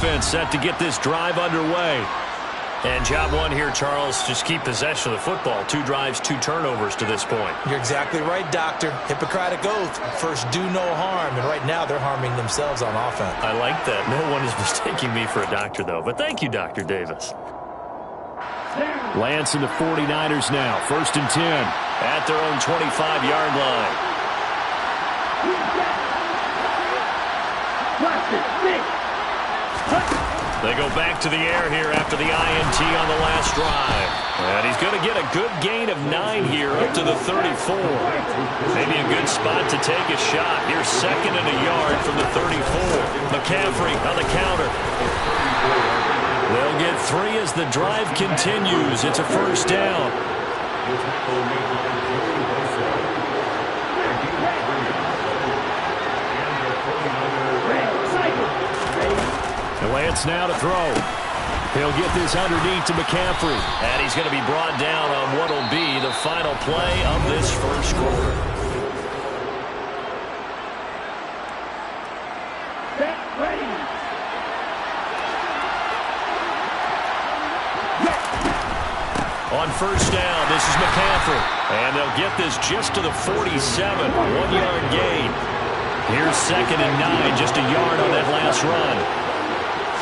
Set to get this drive underway. And job one here, Charles, just keep possession of the football. 2 drives, 2 turnovers to this point. You're exactly right, Doctor. Hippocratic oath. First, do no harm. And right now, they're harming themselves on offense. I like that. No one is mistaking me for a doctor, though. But thank you, Dr. Davis. Lance and the 49ers now. 1st and 10 at their own 25-yard line. They go back to the air here after the INT on the last drive. And he's going to get a good gain of 9 here up to the 34. Maybe a good spot to take a shot. Here's 2nd and a yard from the 34. McCaffrey on the counter. They'll get 3 as the drive continues. It's a 1st down. Lance now to throw. He'll get this underneath to McCaffrey. And he's going to be brought down on what will be the final play of this first quarter. On 1st down, this is McCaffrey. And they'll get this just to the 47. 1-yard gain. Here's 2nd and 9, just a yard on that last run.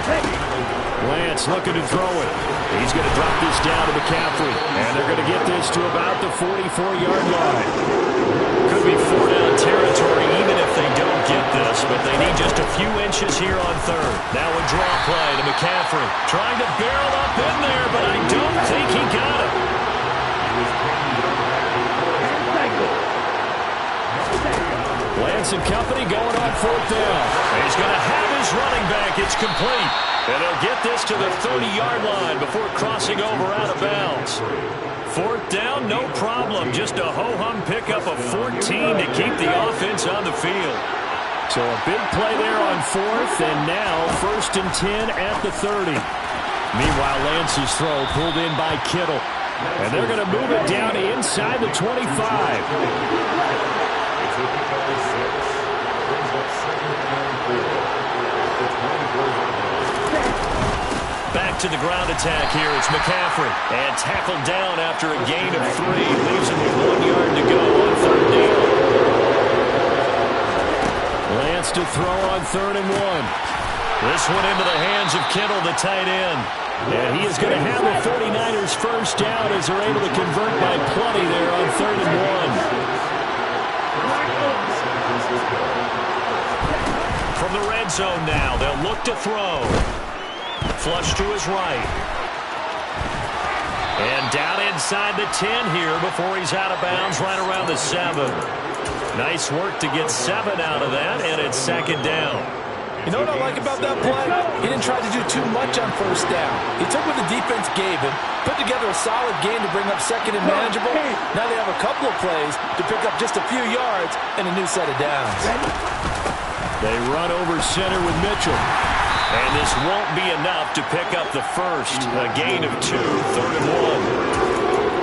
Lance looking to throw it. He's going to drop this down to McCaffrey. And they're going to get this to about the 44-yard line. Could be 4-down territory even if they don't get this, but they need just a few inches here on 3rd. Now a draw play to McCaffrey. Trying to barrel up in there, but I don't think he got it. Lance and company going on 4th down. He's going to have his running back. It's complete. And they'll get this to the 30-yard line before crossing over out of bounds. 4th down, no problem. Just a ho-hum pickup of 14 to keep the offense on the field. So a big play there on 4th, and now 1st and 10 at the 30. Meanwhile, Lance's throw pulled in by Kittle. And they're going to move it down inside the 25. Back to the ground attack here. It's McCaffrey. And tackled down after a gain of 3. Leaves him with 1 yard to go on 3rd down. Lance to throw on 3rd and 1. This one into the hands of Kittle, the tight end. And he is going to have the 49ers 1st down as they're able to convert by plenty there on 3rd and 1. From the red zone now, they'll look to throw. Flush to his right. And down inside the 10 here before he's out of bounds right around the 7. Nice work to get 7 out of that, and it's 2nd down. You know what I like about that play? He didn't try to do too much on 1st down. He took what the defense gave him, put together a solid game to bring up 2nd and manageable. Now they have a couple of plays to pick up just a few yards and a new set of downs. They run over center with Mitchell. And this won't be enough to pick up the 1st. A gain of 2, 3rd and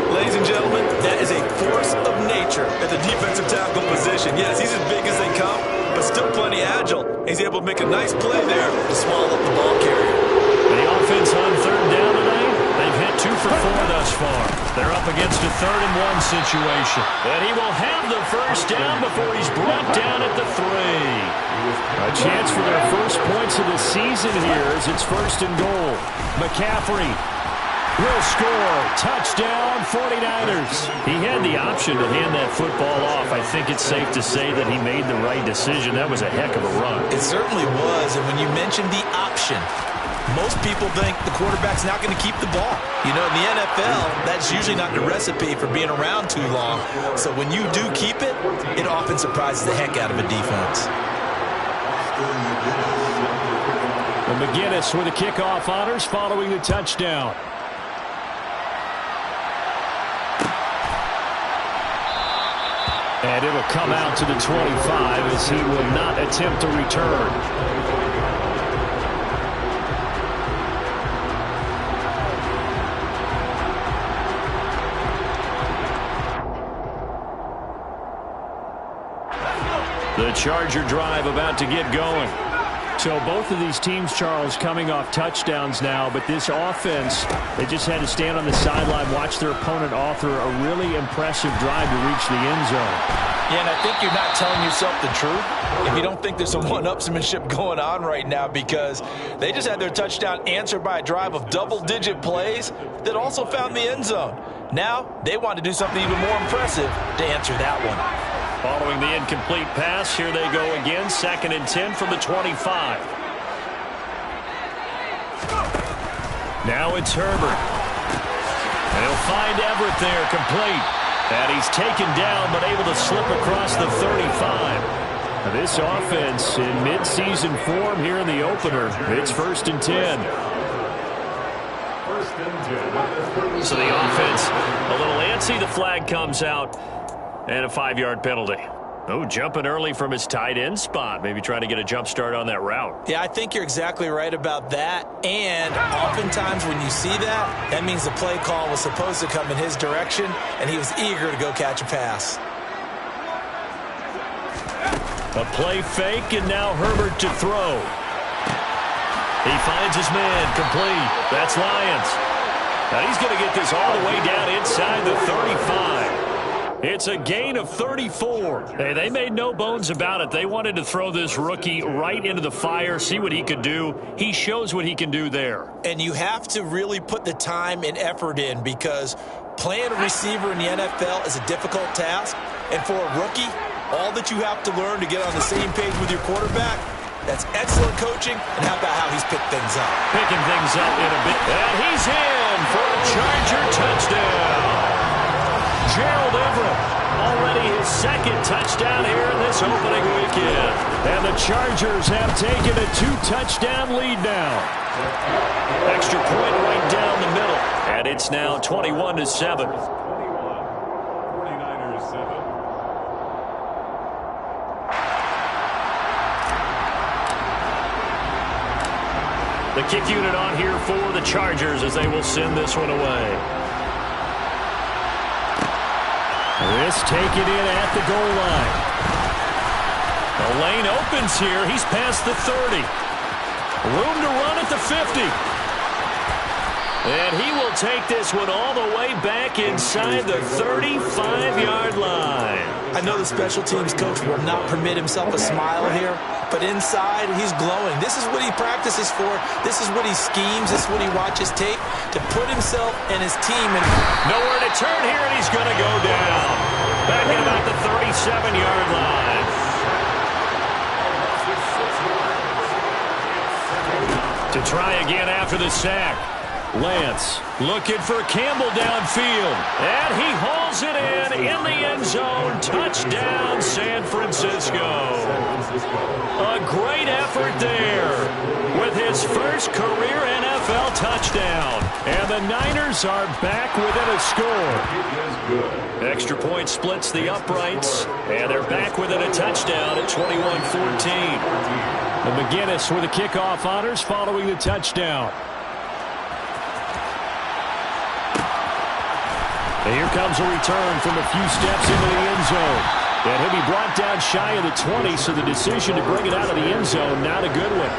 1. Ladies and gentlemen, that is a force of nature at the defensive tackle position. Yes, he's as big as they come, but still plenty agile. He's able to make a nice play there to swallow up the ball carrier. The offense on 3rd down today, they've hit 2 for 4 thus far. They're up against a 3rd and 1 situation. And he will have the 1st down before he's brought down at the 3. A chance for their first points of the season here as it's 1st and goal. McCaffrey will score. Touchdown, 49ers. He had the option to hand that football off. I think it's safe to say that he made the right decision. That was a heck of a run. It certainly was, and when you mentioned the option, most people think the quarterback's not going to keep the ball. You know, in the NFL, that's usually not the recipe for being around too long. So when you do keep it, it often surprises the heck out of a defense. And McGinnis with the kickoff honors following the touchdown. And it'll come out to the 25 as he will not attempt to return. The Charger drive about to get going. So both of these teams, Charles, coming off touchdowns now, but this offense, they just had to stand on the sideline, watch their opponent author a really impressive drive to reach the end zone. Yeah, and I think you're not telling yourself the truth if you don't think there's some one-upsmanship going on right now, because they just had their touchdown answered by a drive of double-digit plays that also found the end zone. Now they want to do something even more impressive to answer that one. Following the incomplete pass, here they go again, 2nd and 10 from the 25. Now it's Herbert. And he'll find Everett there, complete. And he's taken down, but able to slip across the 35. This offense in mid-season form here in the opener. It's 1st and 10. So the offense a little antsy. The flag comes out. And a 5-yard penalty. Oh, jumping early from his tight end spot. Maybe trying to get a jump start on that route. Yeah, I think you're exactly right about that. And oftentimes when you see that, that means the play call was supposed to come in his direction, and he was eager to go catch a pass. A play fake, and now Herbert to throw. He finds his man, complete. That's Lyons. Now he's going to get this all the way down inside the 35. It's a gain of 34. Hey, they made no bones about it. They wanted to throw this rookie right into the fire, see what he could do. He shows what he can do there. And you have to really put the time and effort in, because playing a receiver in the NFL is a difficult task. And for a rookie, all that you have to learn to get on the same page with your quarterback, that's excellent coaching. And how about how he's picked things up? Picking things up in a bit. And he's in for a Charger touchdown. Gerald Everett, already his 2nd touchdown here in this opening weekend. And the Chargers have taken a 2-touchdown lead now. Extra point right down the middle. And it's now 21-7. 49ers 7. The kick unit on here for the Chargers as they will send this one away. This taken in at the goal line. The lane opens here. He's past the 30. Room to run at the 50. And he will take this one all the way back inside the 35-yard line. I know the special teams coach will not permit himself a smile here, but inside he's glowing. This is what he practices for. This is what he schemes. This is what he watches tape to put himself and his team in. Nowhere to turn here, and he's going to go down. Back at about the 37-yard line. To try again after the sack. Lance looking for Campbell downfield. And he hauls it in the end zone. Touchdown, San Francisco. A great effort there with his first career NFL touchdown. And the Niners are back within a score. Extra point splits the uprights. And they're back within a touchdown at 21-14. And McGinnis with the kickoff honors following the touchdown. And here comes a return from a few steps into the end zone. And he'll be brought down shy of the 20, so the decision to bring it out of the end zone, not a good one.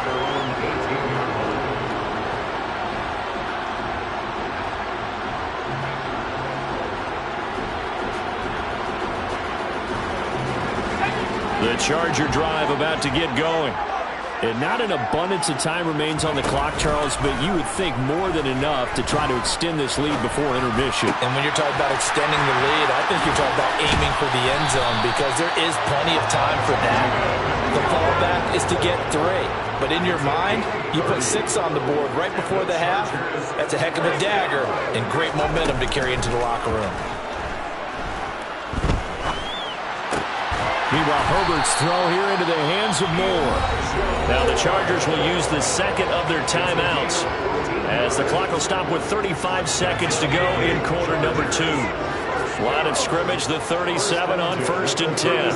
The Charger drive about to get going. And not an abundance of time remains on the clock, Charles, but you would think more than enough to try to extend this lead before intermission. And when you're talking about extending the lead, I think you're talking about aiming for the end zone, because there is plenty of time for that. The fallback is to get 3. But in your mind, you put 6 on the board right before the half. That's a heck of a dagger and great momentum to carry into the locker room. Meanwhile, Herbert's throw here into the hands of Moore. Now the Chargers will use the 2nd of their timeouts as the clock will stop with 35 seconds to go in quarter number 2. Line of scrimmage, the 37 on 1st and 10.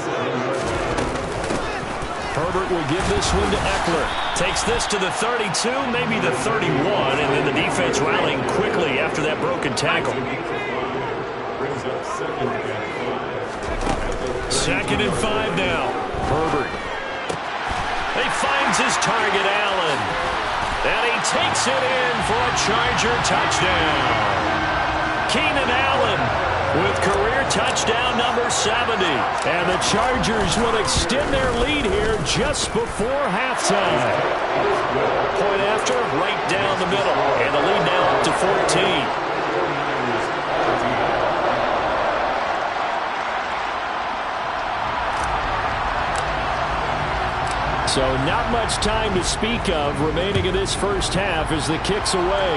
Herbert will give this one to Eckler. Takes this to the 32, maybe the 31, and then the defense rallying quickly after that broken tackle. Brings up 2nd and 5. 2nd and 5 now. Herbert. They finds his target, Allen. And he takes it in for a Charger touchdown. Keenan Allen with career touchdown number 70. And the Chargers will extend their lead here just before halftime. Point after, right down the middle. And the lead now up to 14. So not much time to speak of remaining in this first half as the kick's away.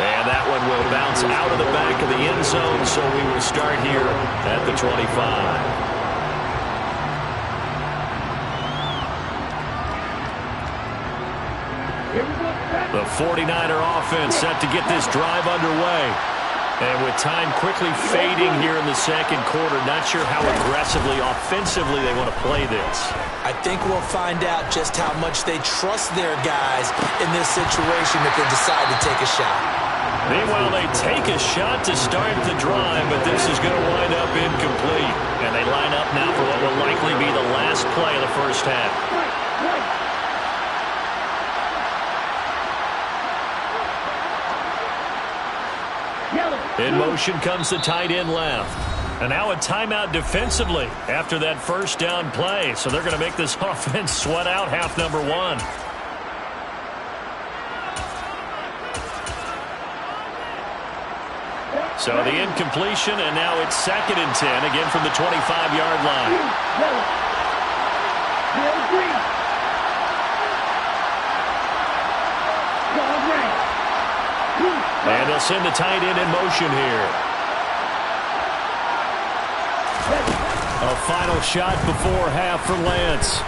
And that one will bounce out of the back of the end zone, so we will start here at the 25. The 49er offense set to get this drive underway. And with time quickly fading here in the second quarter, not sure how aggressively, offensively they want to play this. I think we'll find out just how much they trust their guys in this situation if they decide to take a shot. Meanwhile, they take a shot to start the drive, but this is going to wind up incomplete. And they line up now for what will likely be the last play of the first half. In motion comes the tight end left. And now a timeout defensively after that first down play. So they're going to make this offense sweat out half number one. So the incompletion, and now it's 2nd and 10, again from the 25-yard line. And they'll send the tight end in motion here. A final shot before half for Lance.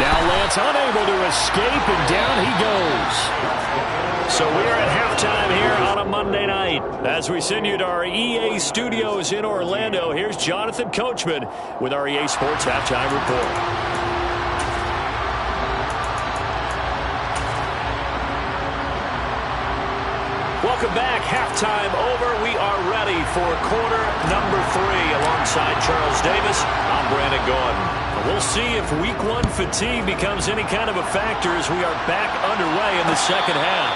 Now Lance unable to escape, and down he goes. So we're at halftime here on a Monday night. As we send you to our EA studios in Orlando, here's Jonathan Coachman with our EA Sports Halftime Report. Welcome back. Halftime over. We are ready for quarter number 3. Alongside Charles Davis, I'm Brandon Gordon. We'll see if week 1 fatigue becomes any kind of a factor as we are back underway in the second half.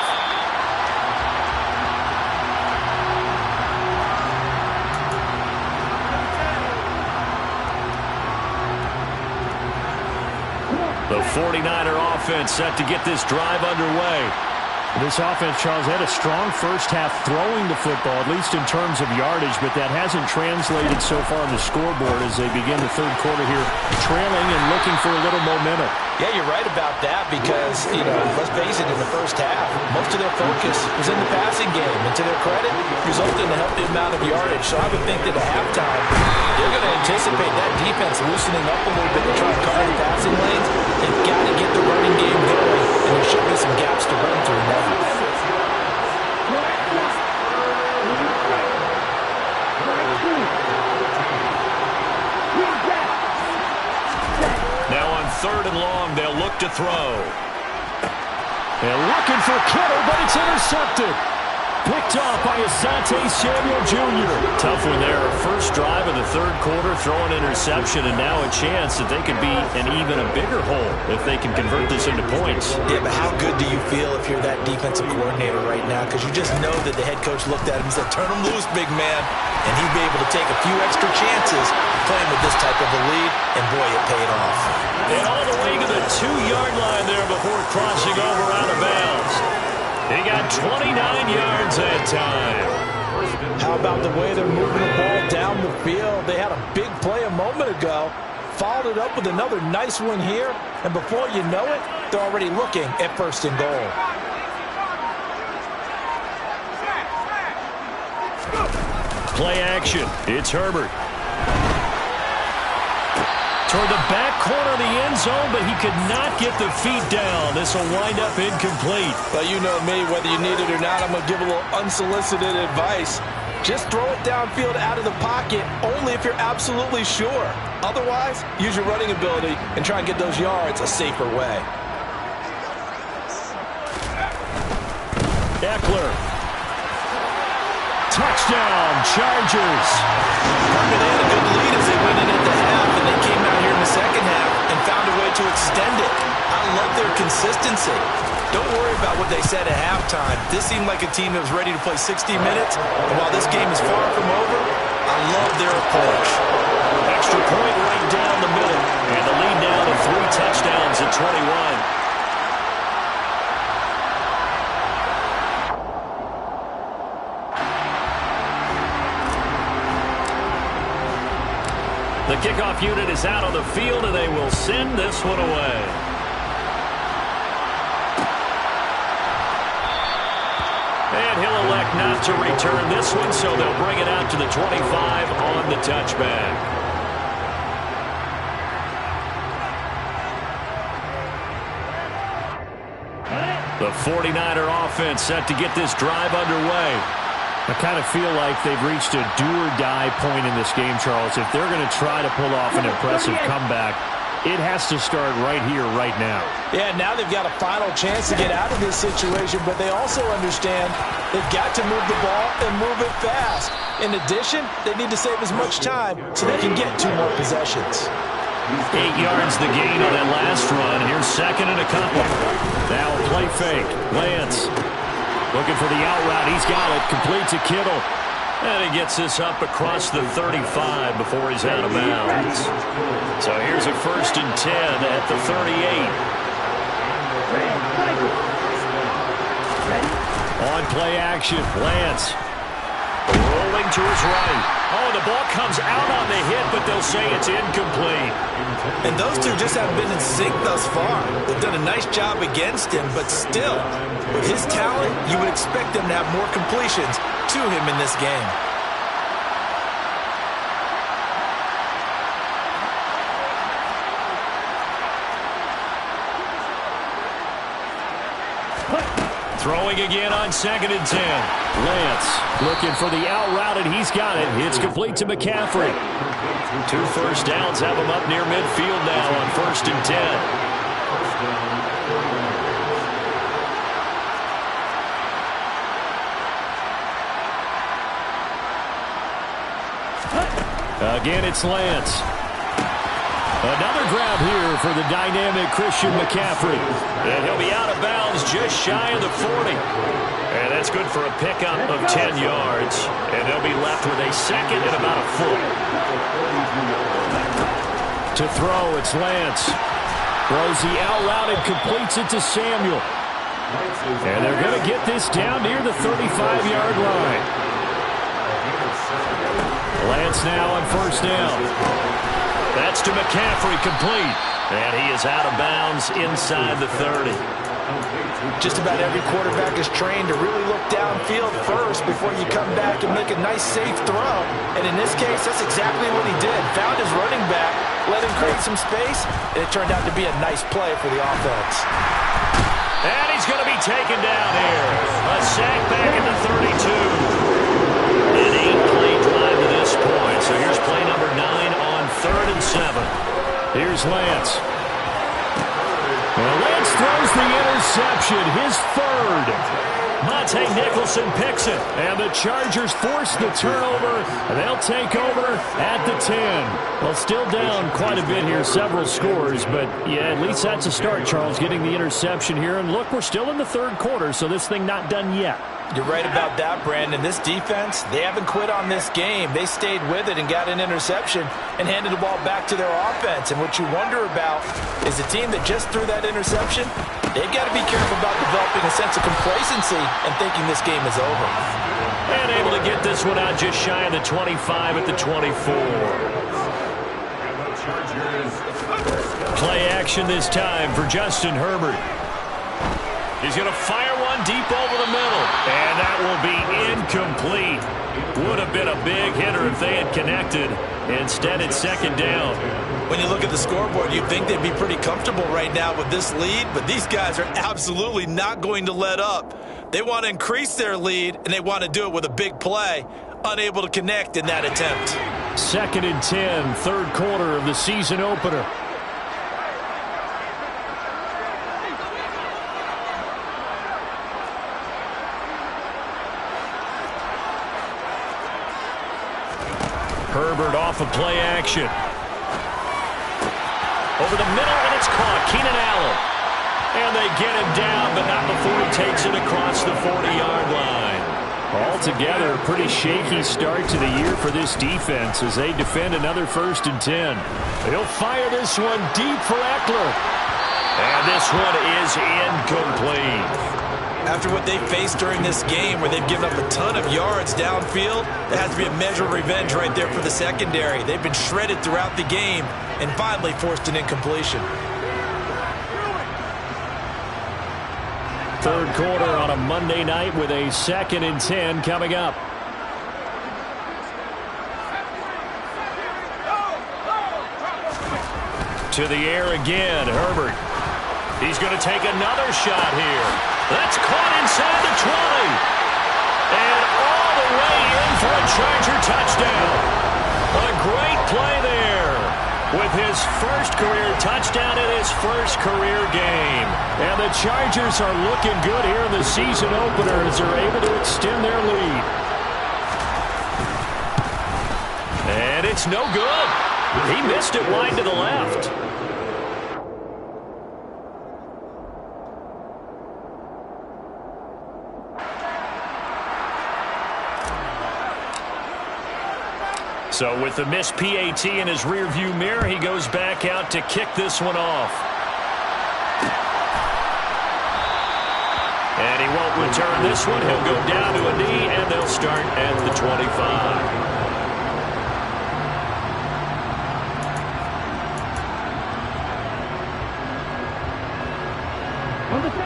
The 49er offense set to get this drive underway. This offense, Charles, had a strong first half throwing the football, at least in terms of yardage, but that hasn't translated so far on the scoreboard as they begin the third quarter here, trailing and looking for a little momentum. Yeah, you're right about that because, let's face it, in the first half, most of their focus was in the passing game. And to their credit, resulted in a healthy amount of yardage. So I would think that at halftime, they're going to anticipate that defense loosening up a little bit to try to cover the passing lanes. They've got to get the running game going, and there should be some gaps to run through now. Now on 3rd and long, they'll look to throw. They're looking for Kittle, but it's intercepted. Picked off by Asante Samuel Jr. Tough one there. First drive of the third quarter, throwing interception, and now a chance that they could be in even a bigger hole if they can convert this into points. Yeah, but how good do you feel if you're that defensive coordinator right now? Because you just know that the head coach looked at him and said, turn him loose, big man. And he'd be able to take a few extra chances playing with this type of a lead, and boy, it paid off. And all the way to the 2-yard line there before crossing over out of bounds. He got 29 yards that time. How about the way they're moving the ball down the field? They had a big play a moment ago, followed it up with another nice one here, and before you know it, they're already looking at 1st and goal. Play action. It's Herbert. Toward the back corner of the end zone, but he could not get the feet down. This will wind up incomplete. But you know me, whether you need it or not, I'm going to give a little unsolicited advice. Just throw it downfield out of the pocket, only if you're absolutely sure. Otherwise, use your running ability and try and get those yards a safer way. Eckler. Touchdown, Chargers. They had a good lead as they went in at the half, and they came out here found a way to extend it. I love their consistency. Don't worry about what they said at halftime. This seemed like a team that was ready to play 60 minutes. And while this game is far from over, I love their approach. Extra point right down the middle. And the lead now to 3 touchdowns at 21. The kickoff unit is out on the field, and they will send this one away. And he'll elect not to return this one, so they'll bring it out to the 25 on the touchback. The 49er offense set to get this drive underway. I kind of feel like they've reached a do-or-die point in this game, Charles. If they're going to try to pull off an impressive comeback, it has to start right here, right now. Yeah, now they've got a final chance to get out of this situation, but they also understand they've got to move the ball and move it fast. In addition, they need to save as much time so they can get 2 more possessions. 8 yards the gain on that last run. Here's second and a couple. Now a play fake. Lance looking for the out route. He's got it. Complete to Kittle. And he gets this up across the 35 before he's out of bounds. So here's a 1st and 10 at the 38. On play action, Lance rolling to his right. Oh, the ball comes out on the hit, but they'll say it's incomplete. And those two just haven't been in sync thus far. They've done a nice job against him, but still, with his talent, you would expect them to have more completions to him in this game. Throwing again on 2nd and 10. Lance looking for the out route, and he's got it. It's complete to McCaffrey. 2 first downs have him up near midfield now on 1st and 10. Again, it's Lance. Another grab here for the dynamic Christian McCaffrey. And he'll be out of bounds just shy of the 40. And that's good for a pickup of 10 yards. And they'll be left with a 2nd and about a foot. To throw, it's Lance. Throws the out route and completes it to Samuel. And they're going to get this down near the 35-yard line. Lance now on 1st down. That's to McCaffrey, complete. And he is out of bounds inside the 30. Just about every quarterback is trained to really look downfield first before you come back and make a nice, safe throw. And in this case, that's exactly what he did. Found his running back, let him create some space, and it turned out to be a nice play for the offense. And he's going to be taken down here. A sack back at the 32. An 8-play drive to this point. So here's play number 9 on 3rd and 7. Here's Lance. Well, Lance throws the interception, his 3rd. Monte Nicholson picks it, and the Chargers force the turnover. They'll take over at the 10. Well, still down quite a bit here, several scores, but yeah, at least that's a start, Charles, getting the interception here. And look, we're still in the 3rd quarter, so this thing not done yet. You're right about that, Brandon. This defense, they haven't quit on this game. They stayed with it and got an interception and handed the ball back to their offense. And what you wonder about is the team that just threw that interception, they've got to be careful about developing a sense of complacency and thinking this game is over. And able to get this one out just shy of the 25 at the 24. Play action this time for Justin Herbert. He's going to fire one deep over the middle. And that will be incomplete. Would have been a big hitter if they had connected. Instead, it's 2nd down. When you look at the scoreboard, you'd think they'd be pretty comfortable right now with this lead, but these guys are absolutely not going to let up. They want to increase their lead, and they want to do it with a big play. Unable to connect in that attempt. 2nd and 10, 3rd quarter of the season opener. Herbert off of play action. Over the middle, and it's caught. Keenan Allen. And they get him down, but not before he takes it across the 40-yard line. Altogether, a pretty shaky start to the year for this defense as they defend another 1st and 10. He'll fire this one deep for Eckler. And this one is incomplete. After what they faced during this game where they've given up a ton of yards downfield, there has to be a measure of revenge right there for the secondary. They've been shredded throughout the game and finally forced an incompletion. 3rd quarter on a Monday night with a 2nd and 10 coming up. To the air again, Herbert. He's going to take another shot here. That's caught inside the 20. And all the way in for a Charger touchdown. A great play there with his first career touchdown in his first career game. And the Chargers are looking good here in the season opener as they're able to extend their lead. And it's no good. He missed it wide to the left. So with the missed PAT in his rearview mirror, he goes back out to kick this one off. And he won't return this one. He'll go down to a knee, and they'll start at the 25.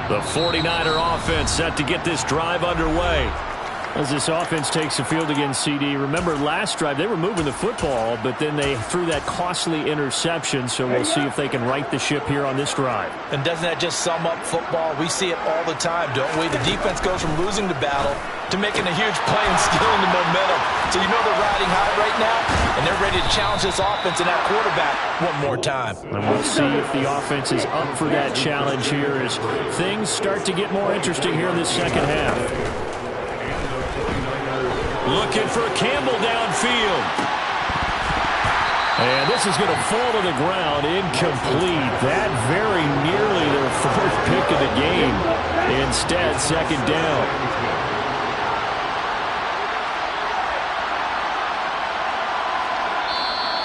The 49er offense set to get this drive underway. As this offense takes the field against CD. Remember, last drive, they were moving the football, but then they threw that costly interception, so we'll see if they can right the ship here on this drive. And doesn't that just sum up football? We see it all the time, don't we? The defense goes from losing the battle to making a huge play and stealing the momentum. So you know they're riding high right now, and they're ready to challenge this offense and that quarterback one more time. And we'll see if the offense is up for that challenge here as things start to get more interesting here in this second half. Looking for Campbell downfield. And this is going to fall to the ground. Incomplete. That very nearly their 4th pick of the game. Instead, 2nd down.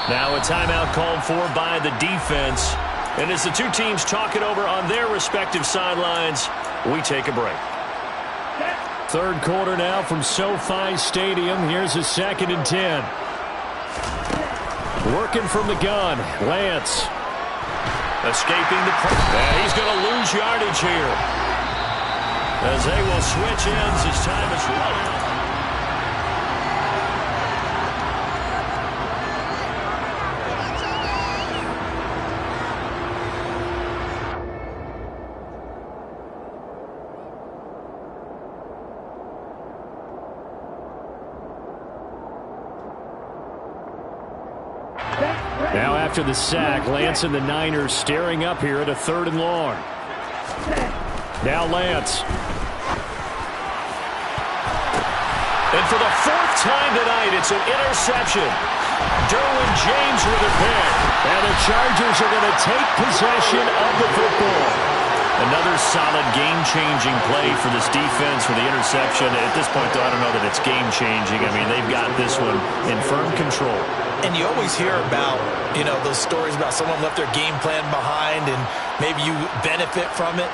Now a timeout called for by the defense. And as the two teams talk it over on their respective sidelines, we take a break. 3rd quarter now from SoFi Stadium. Here's a 2nd and 10. Working from the gun, Lance. Escaping the pressure. He's going to lose yardage here. As they will switch ends as time is running. Now after the sack, Lance and the Niners staring up here at a 3rd and long. Now Lance. And for the 4th time tonight, it's an interception. Derwin James with a pick. And the Chargers are going to take possession of the football. Another solid game-changing play for this defense with the interception. At this point, though, I don't know that it's game-changing. I mean, they've got this one in firm control. And you always hear about, you know, those stories about someone left their game plan behind and maybe you benefit from it.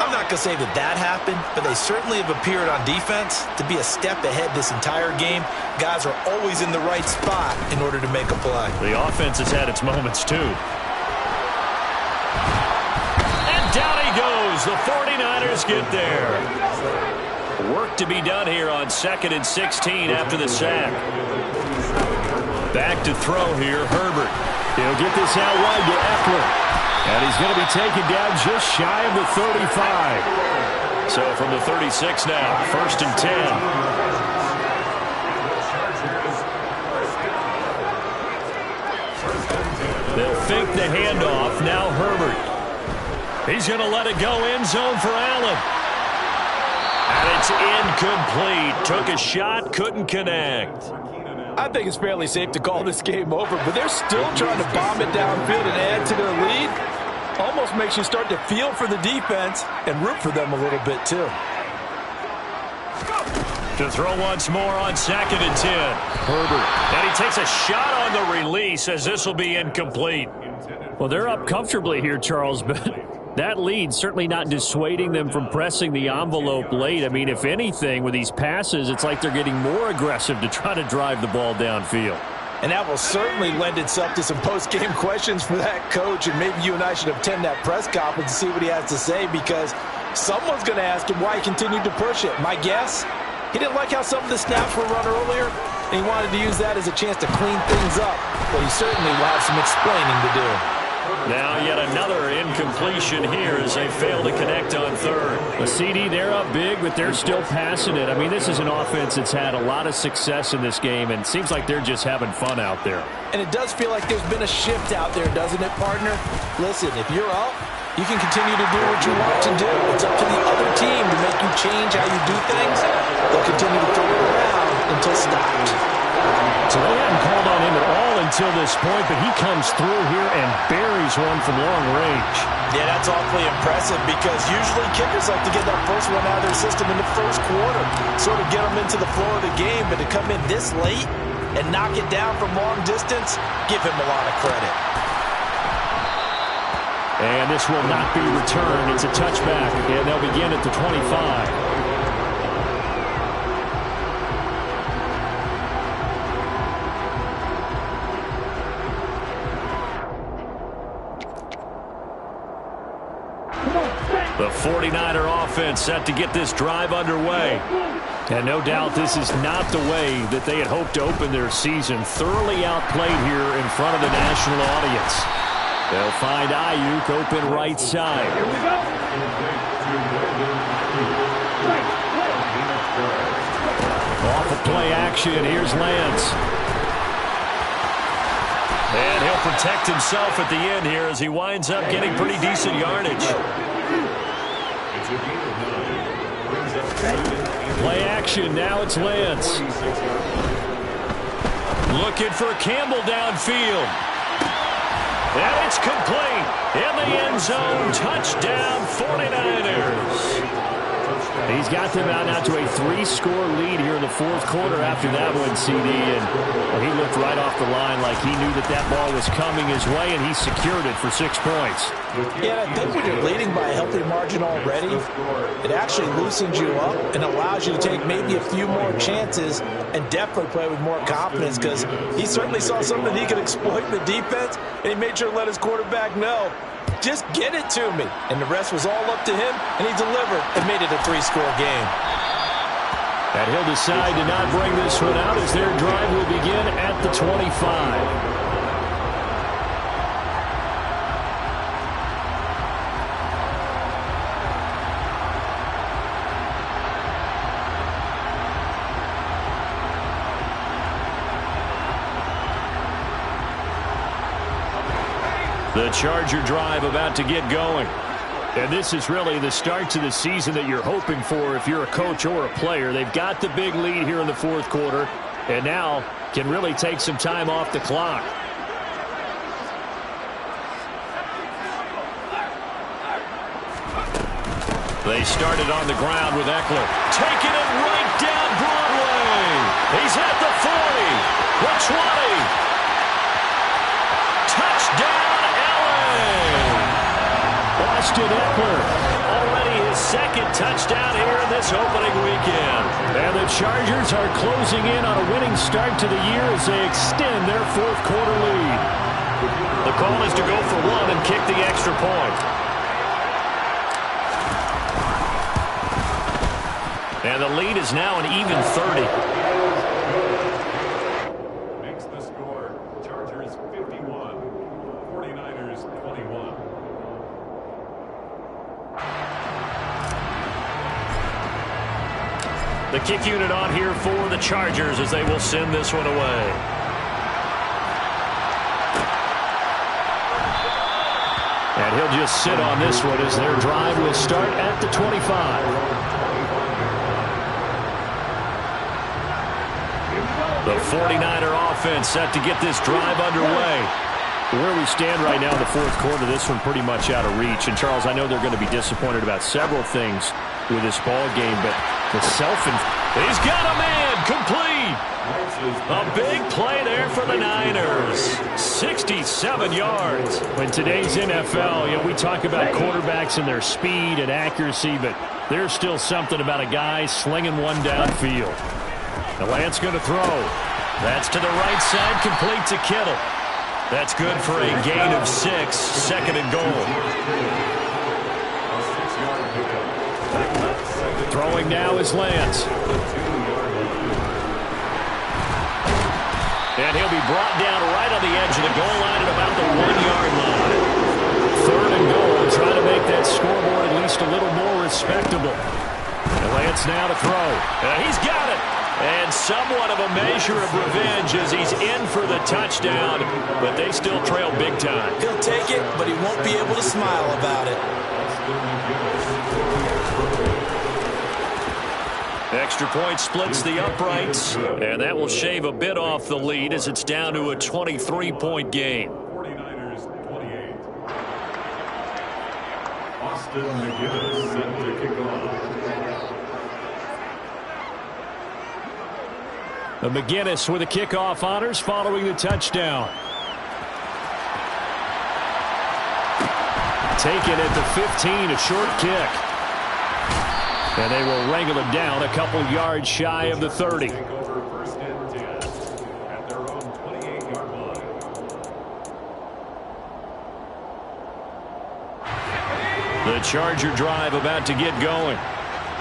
I'm not going to say that that happened, but they certainly have appeared on defense to be a step ahead this entire game. Guys are always in the right spot in order to make a play. The offense has had its moments, too. And down he goes. The 49ers get there. Work to be done here on 2nd and 16 after the sack. Back to throw here, Herbert. He'll get this out wide to Eckler. And he's going to be taken down just shy of the 35. So from the 36 now, 1st and 10. They'll fake the handoff. Now Herbert. He's going to let it go end zone for Allen. And it's incomplete. Took a shot, couldn't connect. I think it's fairly safe to call this game over, but they're still trying to bomb it downfield and add to their lead. Almost makes you start to feel for the defense and root for them a little bit too. To throw once more on 2nd and 10. Herbert. And he takes a shot on the release as this will be incomplete. Well, they're up comfortably here, Charles, but that lead certainly not dissuading them from pressing the envelope late. I mean, if anything, with these passes, it's like they're getting more aggressive to try to drive the ball downfield. And that will certainly lend itself to some post-game questions for that coach, and maybe you and I should attend that press conference to see what he has to say, because someone's going to ask him why he continued to push it. My guess, he didn't like how some of the snaps were run earlier, and he wanted to use that as a chance to clean things up, but he certainly will have some explaining to do. Now yet another incompletion here as they fail to connect on 3rd. The CD, they're up big, but they're still passing it. I mean, this is an offense that's had a lot of success in this game, and it seems like they're just having fun out there. And it does feel like there's been a shift out there, doesn't it, partner? Listen, if you're up, you can continue to do what you want to do. It's up to the other team to make you change how you do things. They'll continue to throw it around until stopped. So they hadn't called on him at all until this point, but he comes through here and buries one from long range. Yeah, that's awfully impressive because usually kickers like to get that first one out of their system in the first quarter, sort of get them into the flow of the game, but to come in this late and knock it down from long distance, give him a lot of credit. And this will not be returned. It's a touchback, and they'll begin at the 25. The 49er offense set to get this drive underway. And no doubt this is not the way that they had hoped to open their season. Thoroughly outplayed here in front of the national audience. They'll find Ayuk open right side. Off of play action, here's Lance. And he'll protect himself at the end here as he winds up getting pretty decent yardage. Play action, now it's Lance. Looking for Campbell downfield. And it's complete. In the end zone, touchdown 49ers. He's got them out now to a 3-score lead here in the 4th quarter after that one, CD. And well, he looked right off the line like he knew that that ball was coming his way, and he secured it for 6 points. Yeah, I think when you're leading by a healthy margin already, it actually loosens you up and allows you to take maybe a few more chances and definitely play with more confidence, because he certainly saw something he could exploit in the defense, and he made sure to let his quarterback know, just get it to me. And the rest was all up to him, and he delivered and made it a 3-score game. And he'll decide to not bring this one out as their drive will begin at the 25. The Charger drive about to get going. And this is really the start to the season that you're hoping for if you're a coach or a player. They've got the big lead here in the 4th quarter, and now can really take some time off the clock. They started on the ground with Eckler. Taking it right down Broadway. He's at the 40, the 20. Touchdown, Austin Eckler. already his 2nd touchdown here in this opening weekend. And the Chargers are closing in on a winning start to the year as they extend their 4th quarter lead. The call is to go for 1 and kick the extra point. And the lead is now an even 30. Makes the score. Chargers 51, 49ers 21. The kick unit on here for the Chargers as they will send this one away. And he'll just sit on this one as their drive will start at the 25. Here we go. The 49er offense set to get this drive underway. Where we stand right now in the fourth quarter, this one pretty much out of reach. And, Charles, I know they're going to be disappointed about several things with this ball game, but the He's got a man complete. A big play there for the Niners. 67 yards. In today's NFL, we talk about quarterbacks and their speed and accuracy, but there's still something about a guy slinging one downfield. The Lance going to throw. That's to the right side, complete to Kittle. That's good for a gain of 6, second and goal. Throwing now is Lance. And he'll be brought down right on the edge of the goal line at about the 1-yard line. Third and goal, trying to make that scoreboard at least a little more respectable. And Lance now to throw. He's got it. And somewhat of a measure of revenge as he's in for the touchdown, but they still trail big time. He'll take it, but he won't be able to smile about it. Extra point splits the uprights, and that will shave a bit off the lead as it's down to a 23-point game. 49ers 28. Austin McGinnis set to kick off. McGinnis with the kickoff honors following the touchdown. Taken at the 15, a short kick. And they will wrangle him down a couple yards shy of the 30. Take over first and 10 at their own 28-yard line. The Charger drive about to get going.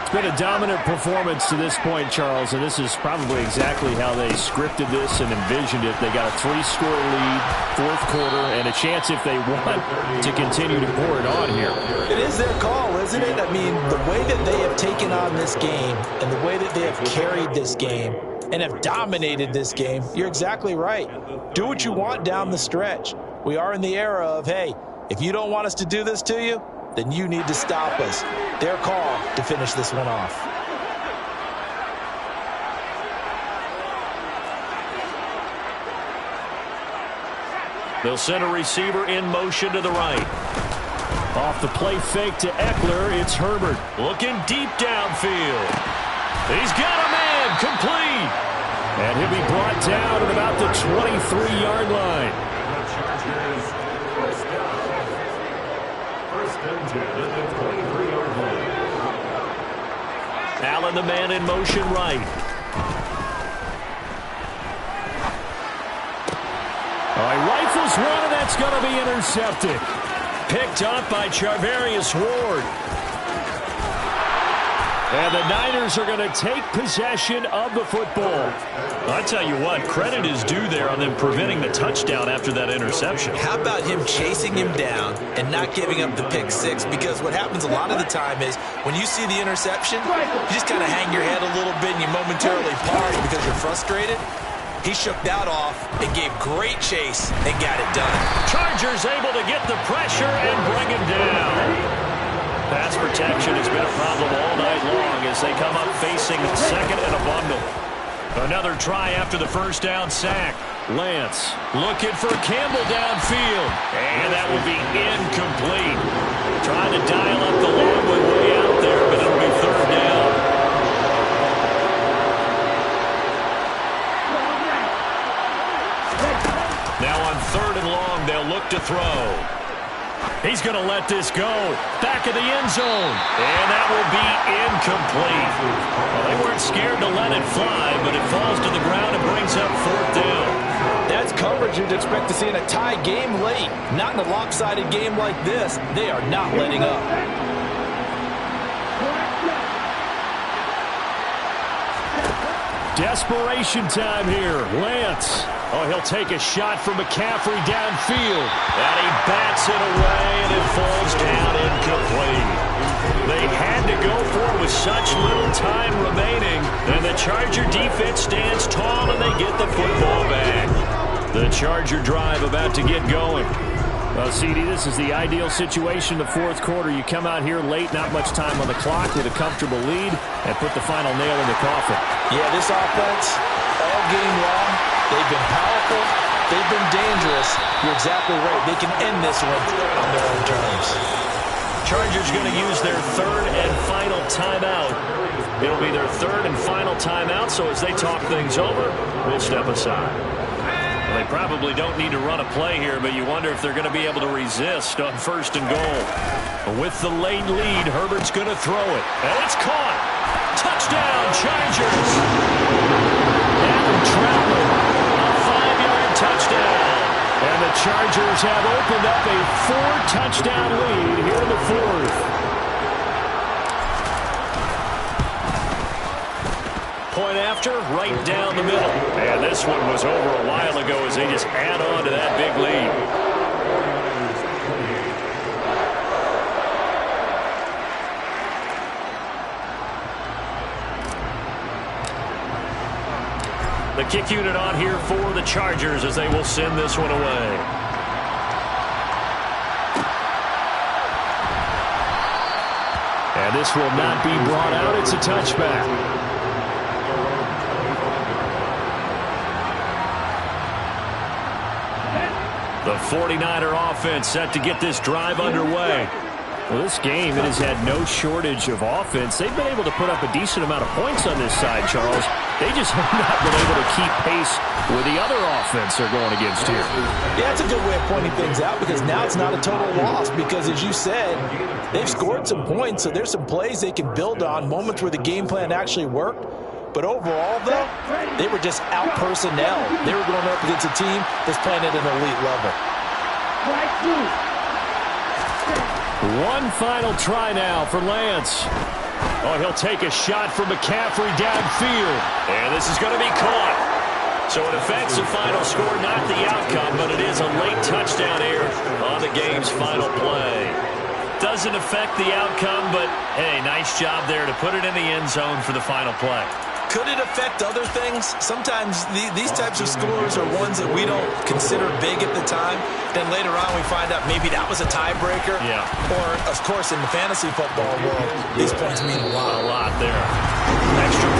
It's been a dominant performance to this point, Charles, and this is probably exactly how they scripted this and envisioned it. They got a 3-score lead, fourth quarter, and a chance if they want to continue to pour it on here. It is their call, isn't it? I mean, the way that they have taken on this game and the way that they have carried this game and have dominated this game, you're exactly right. Do what you want down the stretch. We are in the era of, hey, if you don't want us to do this to you, then you need to stop us. Their call to finish this one off. They'll send a receiver in motion to the right. Off the play fake to Eckler, it's Herbert. Looking deep downfield. He's got a man complete. And he'll be brought down at about the 23-yard line. The Chargers first down. First and 10 at the 23-yard line. Allen, the man in motion right. He rifles one, and that's going to be intercepted. Picked up by Charvarius Ward. And the Niners are going to take possession of the football. I tell you what, credit is due there on them preventing the touchdown after that interception. How about him chasing him down and not giving up the pick six? Because what happens a lot of the time is when you see the interception, you just kind of hang your head a little bit and you momentarily pause because you're frustrated. He shook that off and gave great chase and got it done. Chargers able to get the pressure and bring him down. Pass protection has been a problem all night long as they come up facing second and a bundle. Another try after the first down sack. Lance looking for Campbell downfield. And that will be incomplete. Trying to dial up the long one way out there, but it'll be third down. Now on third and long, they'll look to throw. He's going to let this go. Back of the end zone. And that will be incomplete. Well, they weren't scared to let it fly, but it falls to the ground and brings up fourth down. That's coverage you'd expect to see in a tie game late. Not in a lopsided game like this. They are not letting up. Desperation time here. Lance. Oh, he'll take a shot from McCaffrey downfield. And he bats it away, and it falls down incomplete. They had to go for it with such little time remaining. And the Charger defense stands tall, and they get the football back. The Charger drive about to get going. Well, CD, this is the ideal situation in the fourth quarter. You come out here late, not much time on the clock, with a comfortable lead, and put the final nail in the coffin. Yeah, this offense, all game long, they've been powerful, they've been dangerous. You're exactly right. They can end this one on their own terms. Chargers going to use their third and final timeout. It'll be their third and final timeout, so as they talk things over, we'll step aside. Well, they probably don't need to run a play here, but you wonder if they're going to be able to resist on first and goal. With the late lead, Herbert's going to throw it. And it's caught. Touchdown, Chargers. Adam Troutman, a 5-yard touchdown. And the Chargers have opened up a 4-touchdown lead here in the fourth. Point after, right down the middle. And this one was over a while ago as they just add on to that big lead. The kick unit on here for the Chargers as they will send this one away. And this will not be brought out. It's a touchback. The 49er offense set to get this drive underway. Well, this game, it has had no shortage of offense. They've been able to put up a decent amount of points on this side, Charles. They just have not been able to keep pace with the other offense they're going against here. Yeah, that's a good way of pointing things out because now it's not a total loss because, as you said, they've scored some points, so there's some plays they can build on, moments where the game plan actually worked. But overall, though, they were just out-personnel. They were going up against a team that's playing at an elite level. One final try now for Lance. Oh, he'll take a shot from McCaffrey downfield. And this is going to be caught. So it affects the final score, not the outcome, but it is a late touchdown here on the game's final play. Doesn't affect the outcome, but, hey, nice job there to put it in the end zone for the final play. Could it affect other things? Sometimes these types of scores are ones that we don't consider big at the time. Then later on we find out maybe that was a tiebreaker. Yeah. Or, of course, in the fantasy football world, these points mean a lot. A lot there. Extra